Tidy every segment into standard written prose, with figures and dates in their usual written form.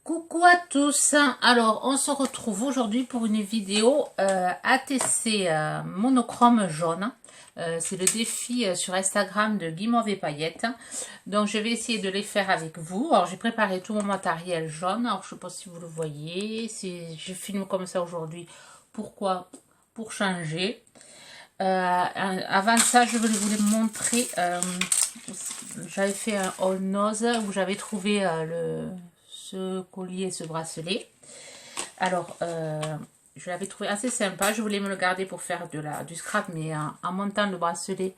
Coucou à tous, alors on se retrouve aujourd'hui pour une vidéo ATC monochrome jaune. C'est le défi sur Instagram de Guimauve et Paillettes. Donc je vais essayer de les faire avec vous. Alors j'ai préparé tout mon matériel jaune. Alors je ne sais pas si vous le voyez. Je filme comme ça aujourd'hui. Pourquoi? Pour changer. Avant ça, je voulais vous les montrer. J'avais fait un haul nose où j'avais trouvé ce collier, ce bracelet. Alors, je l'avais trouvé assez sympa. Je voulais me le garder pour faire du scrap, mais en montant le bracelet,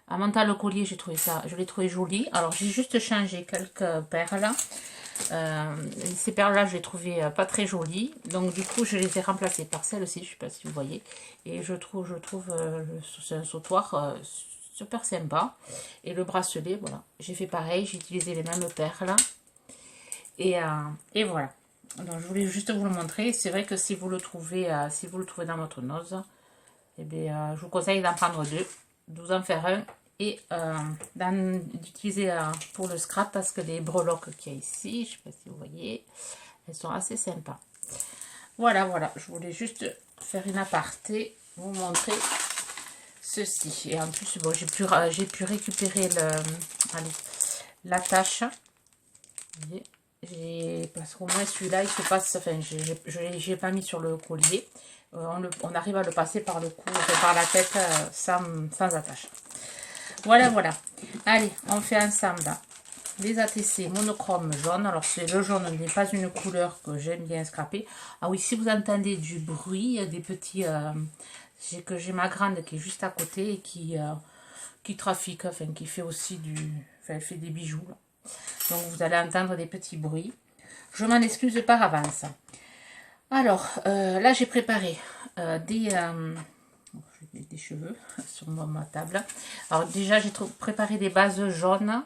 en montant le collier, j'ai trouvé ça, je l'ai trouvé joli. Alors, j'ai juste changé quelques perles. Ces perles-là, je les trouvais pas très jolies. Donc, du coup, je les ai remplacées par celles-ci. Je ne sais pas si vous voyez. Et je trouve c'est un sautoir super sympa. Et le bracelet, voilà. J'ai fait pareil. J'ai utilisé les mêmes perles. Et voilà. Donc je voulais juste vous le montrer. C'est vrai que si vous le trouvez dans votre nose, eh bien, je vous conseille d'en prendre deux, de vous en faire un et d'utiliser pour le scrap parce que les breloques qu'il y a ici, je ne sais pas si vous voyez, elles sont assez sympas. Voilà, je voulais juste faire une aparté, vous montrer ceci. Et en plus, bon, j'ai pu récupérer l'attache. Vous voyez, parce qu'au moins celui-là il se passe, enfin je l'ai pas mis sur le collier, on arrive à le passer par le cou, par la tête sans attache. Voilà, allez, on fait ensemble là les ATC monochrome jaune. Alors le jaune n'est pas une couleur que j'aime bien scraper. Ah oui, si vous entendez du bruit, des petits que j'ai ma grande qui est juste à côté et qui trafique, enfin qui fait aussi elle fait des bijoux là. Donc vous allez entendre des petits bruits. Je m'en excuse par avance. Alors, là j'ai préparé des cheveux sur ma table. Alors déjà j'ai préparé des bases jaunes.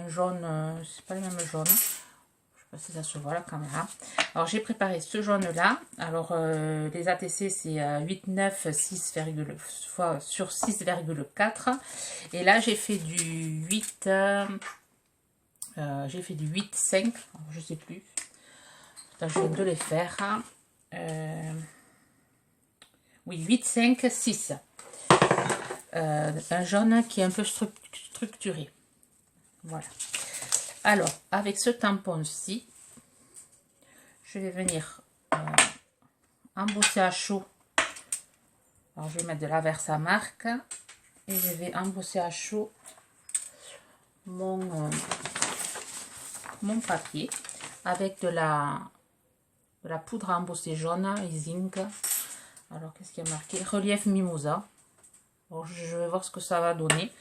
Jaune, c'est pas le même jaune. Je sais pas si ça se voit à la caméra. Alors j'ai préparé ce jaune là. Alors les ATC c'est 8, 9, 6, sur 6,4. Et là j'ai fait du 8... j'ai fait du 8, 5, je sais plus. Là, je viens de les faire. Oui, 8, 5, 6. Un jaune qui est un peu structuré. Voilà. Alors, avec ce tampon-ci, je vais venir embosser à chaud. Alors, je vais mettre de la Versamark. Et je vais embosser à chaud mon papier avec de la poudre à embosser jaune et zinc. Alors qu'est-ce qu'il y a marqué? Relief mimosa. Bon, je vais voir ce que ça va donner.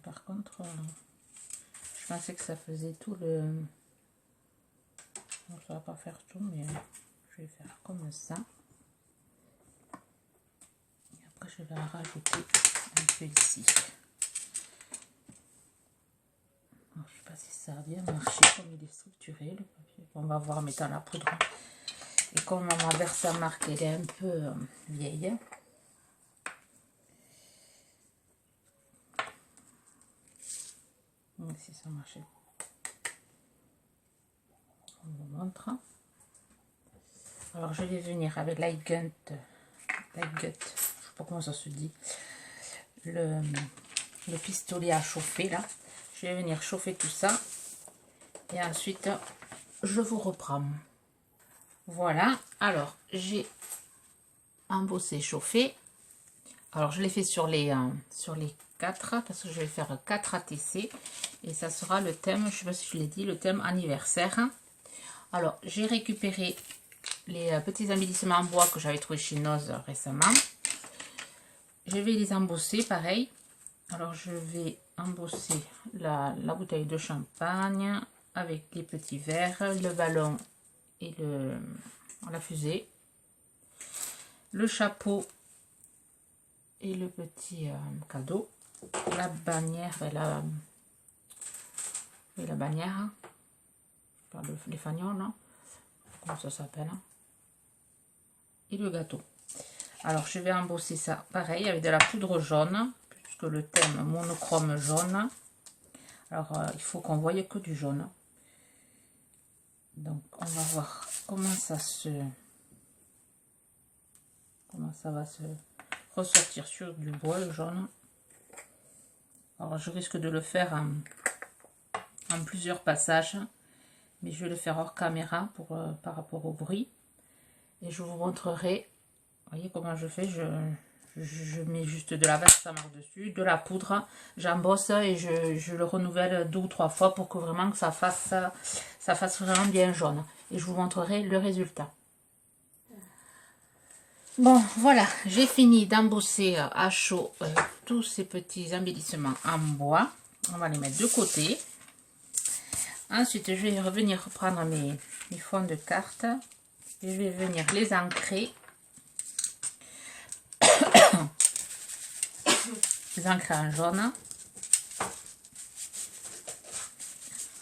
Par contre, je pensais que ça faisait tout le... Bon, ça va pas faire tout, mais je vais faire comme ça. Et après, je vais en rajouter un peu ici. Alors, je sais pas si ça a bien marché, comme il est structuré, le papier. On va voir en mettant la poudre. Et comme ma Versamark, elle est un peu vieille. Si ça marchait. On vous montre. Alors je vais venir avec Lightgut, je sais pas comment ça se dit, le pistolet à chauffer là. Je vais venir chauffer tout ça et ensuite je vous reprends. Voilà, alors j'ai embossé, chauffé. Alors je l'ai fait sur les 4 parce que je vais faire 4 ATC et ça sera le thème, je sais pas si je l'ai dit, le thème anniversaire. Alors j'ai récupéré les petits embellissements en bois que j'avais trouvé chez Noz récemment. Je vais les embosser pareil. Alors je vais embosser la bouteille de champagne avec les petits verres, le ballon et la fusée, le chapeau et le petit cadeau, la bannière et la bannière, les fagnons là, comment ça s'appelle, et le gâteau. Alors je vais embosser ça pareil avec de la poudre jaune, puisque le thème monochrome jaune. Alors, il faut qu'on voie que du jaune. Donc, on va voir comment ça va se ressortir sur du bois, le jaune. Alors, je risque de le faire en plusieurs passages, mais je vais le faire hors caméra par rapport au bruit. Et je vous montrerai, voyez comment je fais, je mets juste de la vache à marque dessus, de la poudre, j'embosse et je le renouvelle 2 ou 3 fois pour que vraiment que ça fasse vraiment bien jaune. Et je vous montrerai le résultat. Bon, voilà, j'ai fini d'embosser à chaud tous ces petits embellissements en bois. On va les mettre de côté. Ensuite, je vais revenir reprendre mes fonds de cartes et je vais venir les ancrer. Les ancrer en jaune. Ah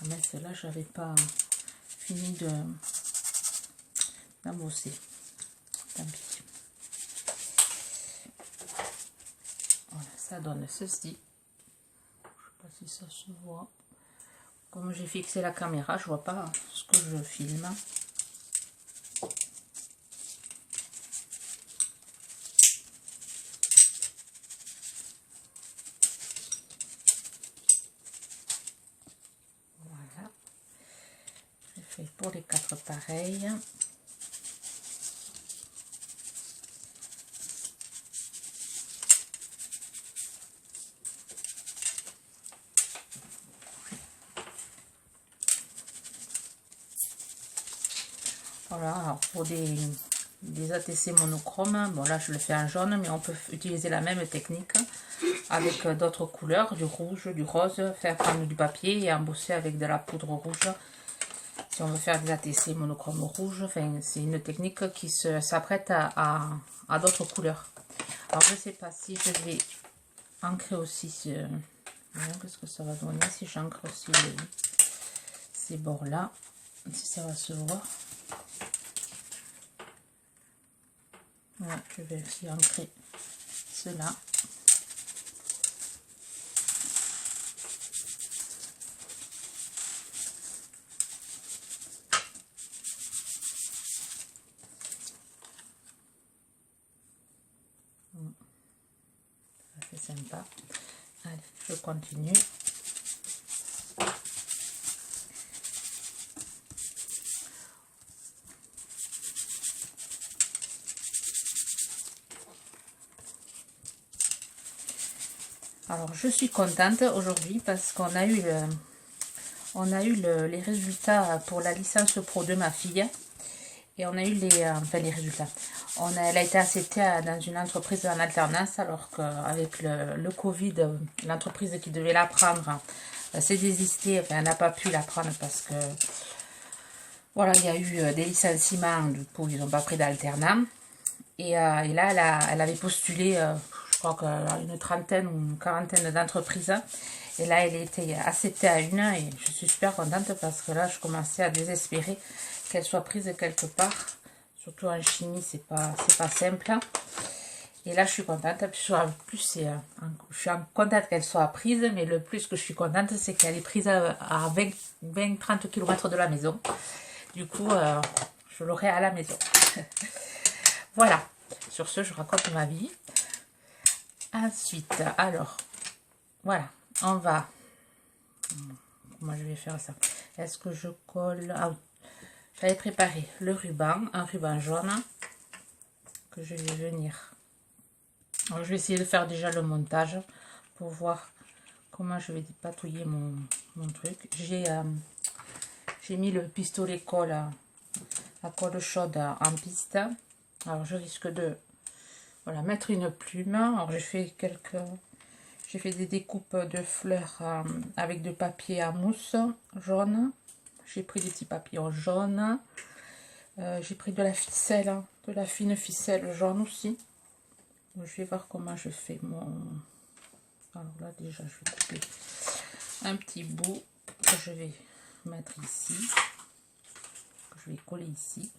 mais celle-là, j'avais pas fini d'embosser. Tant pis. Voilà, ça donne ceci. Je sais pas si ça se voit. Comme j'ai fixé la caméra, je vois pas ce que je filme. Voilà. J'ai fait pour les 4 pareils. Voilà, alors pour des ATC monochromes, bon là je le fais en jaune, mais on peut utiliser la même technique avec d'autres couleurs, du rouge, du rose, faire prendre du papier et embosser avec de la poudre rouge. Si on veut faire des ATC monochrome rouge, enfin, c'est une technique qui s'apprête à d'autres couleurs. Alors je ne sais pas si je vais ancrer aussi, qu'est-ce que ça va donner si j'ancre aussi ces bords là, si ça va se voir. Voilà, je vais aussi ancrer cela. Ça c'est sympa. Allez, je continue. Alors je suis contente aujourd'hui parce qu'on a eu les résultats pour la licence pro de ma fille et on a eu les résultats. Elle a été acceptée dans une entreprise en alternance alors qu'avec le Covid, l'entreprise qui devait la prendre s'est désistée, enfin elle n'a pas pu la prendre parce que voilà, il y a eu des licenciements, du coup ils n'ont pas pris d'alternant. Et là, elle avait postulé, je crois qu'une trentaine ou une quarantaine d'entreprises. Et là, elle était acceptée à une et je suis super contente parce que là, je commençais à désespérer qu'elle soit prise quelque part. Surtout en chimie, c'est pas simple. Et là, je suis contente. Je suis contente qu'elle soit prise, mais le plus que je suis contente, c'est qu'elle est prise à 20-30 km de la maison. Du coup, je l'aurai à la maison. Voilà, sur ce, je raconte ma vie. Ensuite, alors, voilà, on va... Comment je vais faire ça? Est-ce que je colle... Ah oui, j'avais préparé le ruban, un ruban jaune, que je vais venir... Alors, je vais essayer de faire déjà le montage pour voir comment je vais dépatouiller mon truc. J'ai mis le pistolet colle, la colle chaude en piste. Alors, je risque de mettre une plume. Alors, j'ai fait des découpes de fleurs avec de papier à mousse jaune. J'ai pris des petits papillons jaunes. J'ai pris de la ficelle, de la fine ficelle jaune aussi. Donc, je vais voir comment je fais mon... Alors là, déjà, je vais couper un petit bout que je vais mettre ici. Que je vais coller ici.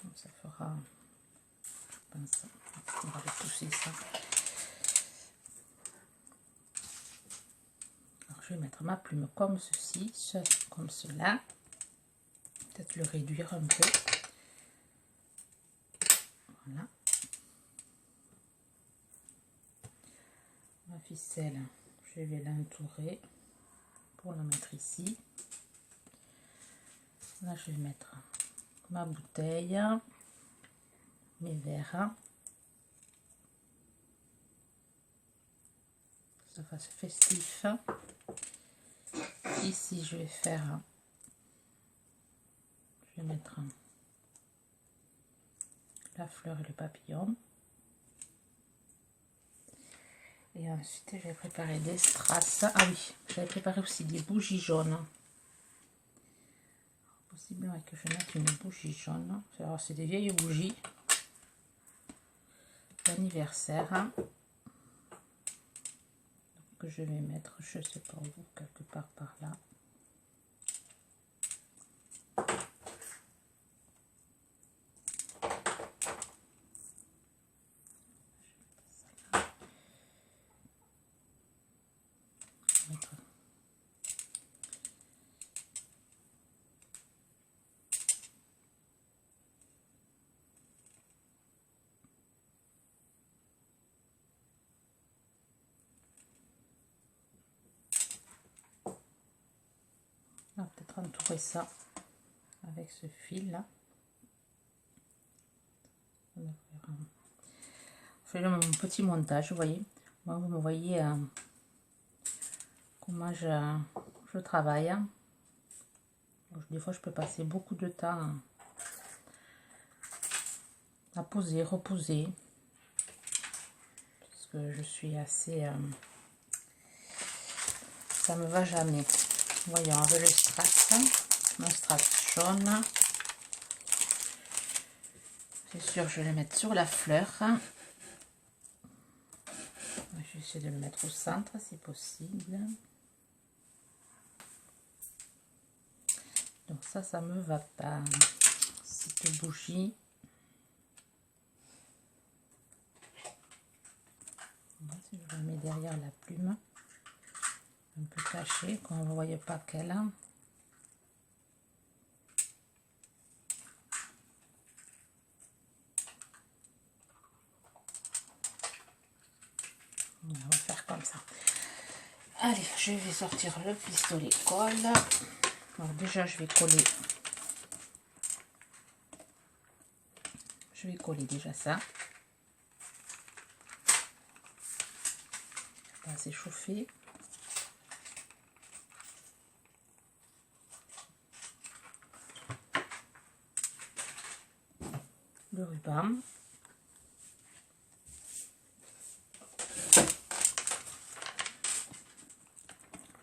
Donc, ça fera... Je pense on va repousser ça. je vais mettre ma plume comme ceci, comme cela. Peut-être le réduire un peu. Voilà. Ma ficelle, je vais l'entourer pour la mettre ici. Là, je vais mettre ma bouteille, mes verres. Ça fasse festif. Ici, je vais faire, je vais mettre la fleur et le papillon. Et ensuite, j'ai préparé des strass. Ah oui, j'avais préparé aussi des bougies jaunes. Possiblement que je mette une bougie jaune. Alors, c'est des vieilles bougies d'anniversaire que je vais mettre, je sais pas où, quelque part par là. On va peut-être entourer ça avec ce fil là. On fait mon petit montage, vous voyez. Moi, vous me voyez comment je travaille. Des fois, je peux passer beaucoup de temps à poser, reposer. Parce que je suis assez... ça me va jamais. Voyons, avec le strass, mon strass jaune. C'est sûr, je vais le mettre sur la fleur. Je vais essayer de le mettre au centre si possible. Donc ça me va pas. Cette bougie. Je la mets derrière la plume. Un peu cachée, qu'on ne voyait pas qu'elle a. On va faire comme ça. Allez, je vais sortir le pistolet colle. Alors déjà, je vais coller. Je vais coller déjà ça. Pas assez chauffé. Le ruban.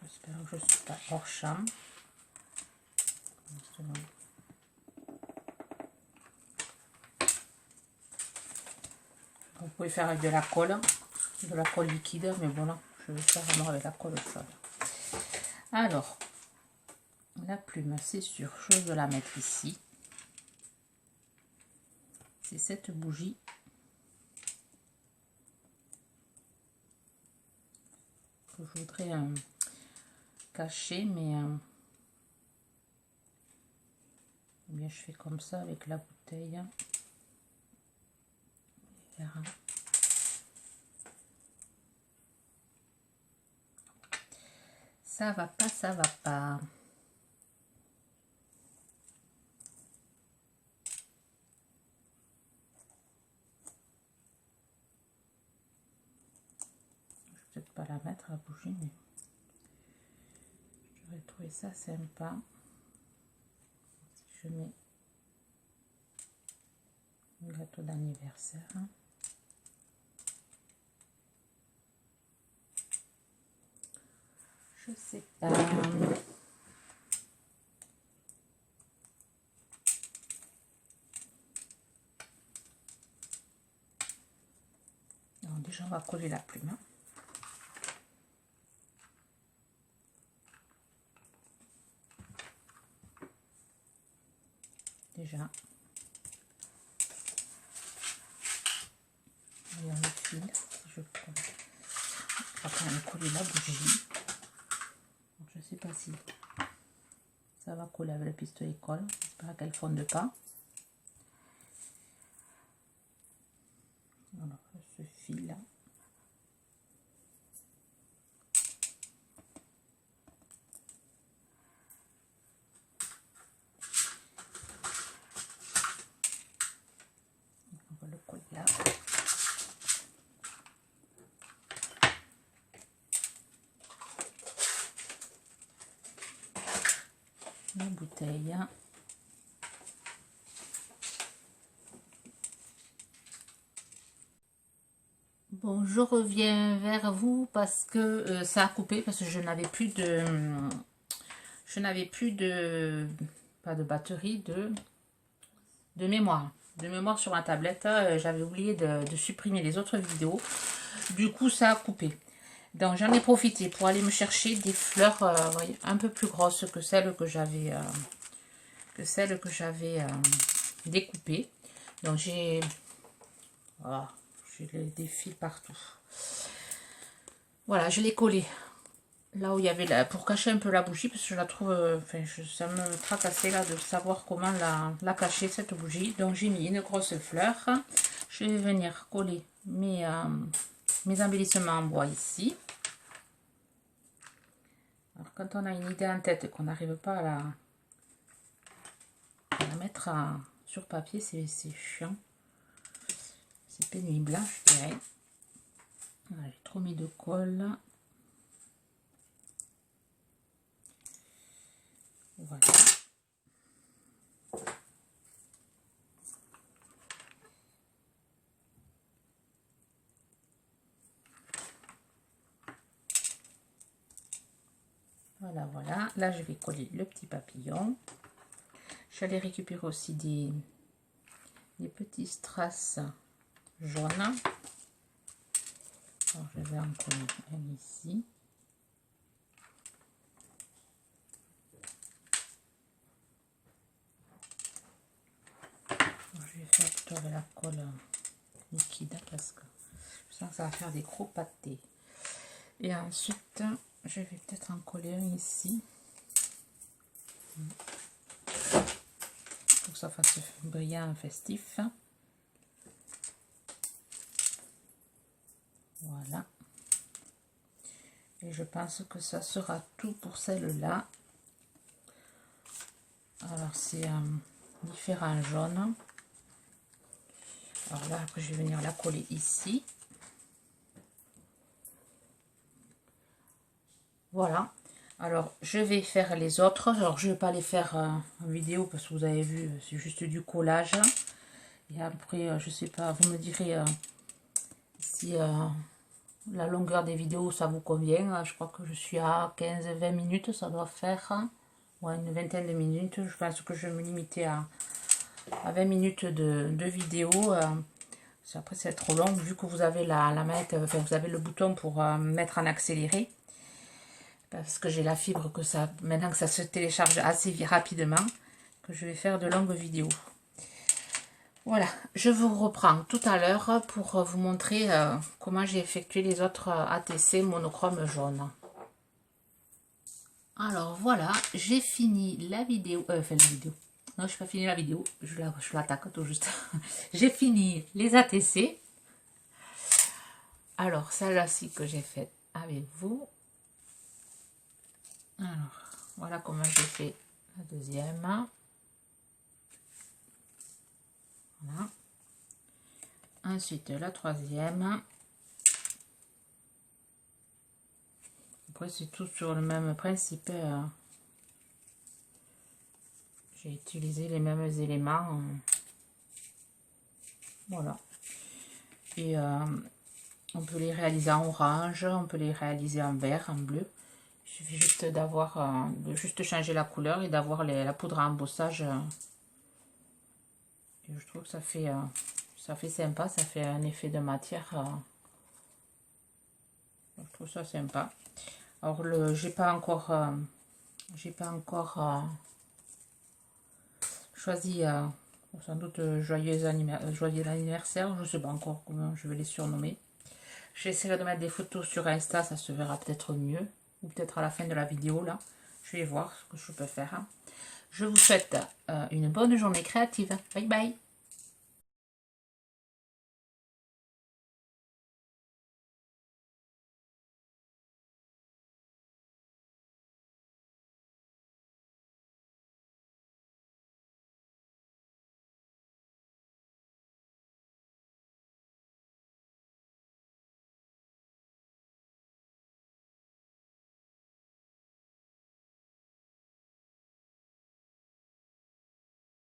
J'espère que je ne suis pas hors champ. Vous pouvez faire avec de la colle liquide, mais bon, je vais faire vraiment avec la colle chaude. Alors, la plume, c'est sûr, je vais la mettre ici. C'est cette bougie. Que je voudrais cacher, mais bien, je fais comme ça avec la bouteille. Ça va pas, ça va pas. Je vais peut-être pas la mettre la bougie, mais j'aurais trouvé ça sympa. Si je mets un gâteau d'anniversaire. Je sais pas. Alors déjà, on va coller la plume. Déjà. Voyons le fil. Je vais quand même coller la bougie. pas si ça va coller avec le pistolet colle. J'espère qu'elle ne fonde pas. Alors, ce fil là. On va le coller là. La bouteille. Bon, je reviens vers vous parce que ça a coupé, parce que je n'avais plus de pas de batterie, de mémoire sur ma tablette. J'avais oublié de supprimer les autres vidéos, du coup ça a coupé. Donc j'en ai profité pour aller me chercher des fleurs voyez, un peu plus grosses que celles que j'avais découpées. Donc j'ai voilà, j'ai des fils partout. Voilà, je l'ai collé là où il y avait pour cacher un peu la bougie, parce que je la trouve, ça me tracassait là de savoir comment la cacher cette bougie. Donc j'ai mis une grosse fleur. Je vais venir coller mes embellissements en bois ici. Alors quand on a une idée en tête et qu'on n'arrive pas à la mettre sur papier, c'est chiant. C'est pénible, hein, je dirais. Voilà, j'ai trop mis de colle. Voilà. Voilà, voilà. Là, je vais coller le petit papillon. J'allais récupérer aussi des petits strass jaunes. Alors, je vais en coller un ici. Alors, je vais faire plutôt avec la colle liquide parce que je sens que ça va faire des gros pâtés. Et ensuite, je vais peut-être en coller un ici. Pour que ça fasse brillant, festif. Voilà. Et je pense que ça sera tout pour celle-là. Alors, c'est différents jaunes. Alors là, après, je vais venir la coller ici. Voilà. Alors, je vais faire les autres. Alors, je ne vais pas les faire en vidéo parce que vous avez vu, c'est juste du collage. Et après, je sais pas, vous me direz si la longueur des vidéos, ça vous convient. Je crois que je suis à 15-20 minutes, ça doit faire. Ouais, une vingtaine de minutes. Je pense que je vais me limiter à 20 minutes de vidéo. Après, c'est trop long, vu que vous avez la manette, enfin, vous avez le bouton pour mettre en accéléré. Parce que j'ai la fibre que ça, maintenant que ça se télécharge assez rapidement, que je vais faire de longues vidéos. Voilà, je vous reprends tout à l'heure pour vous montrer comment j'ai effectué les autres ATC monochrome jaune. Alors voilà, j'ai fini la vidéo, enfin la vidéo. Non, je n'ai pas fini la vidéo, je l'attaque tout juste. J'ai fini les ATC. Alors, celle-là-ci que j'ai faite avec vous. Alors, voilà comment j'ai fait la deuxième. Voilà. Ensuite, la troisième. Après, c'est tout sur le même principe. J'ai utilisé les mêmes éléments. Voilà. Et on peut les réaliser en orange, on peut les réaliser en vert, en bleu. Il suffit juste d'avoir, de juste changer la couleur et d'avoir la poudre à embossage. Et je trouve que ça fait sympa, ça fait un effet de matière. Je trouve ça sympa. Alors j'ai pas encore choisi, sans doute joyeux anniversaire, je sais pas encore comment je vais les surnommer. J'essaierai de mettre des photos sur Insta, ça se verra peut-être mieux, ou peut-être à la fin de la vidéo là. Je vais voir ce que je peux faire. Je vous souhaite une bonne journée créative. Bye bye.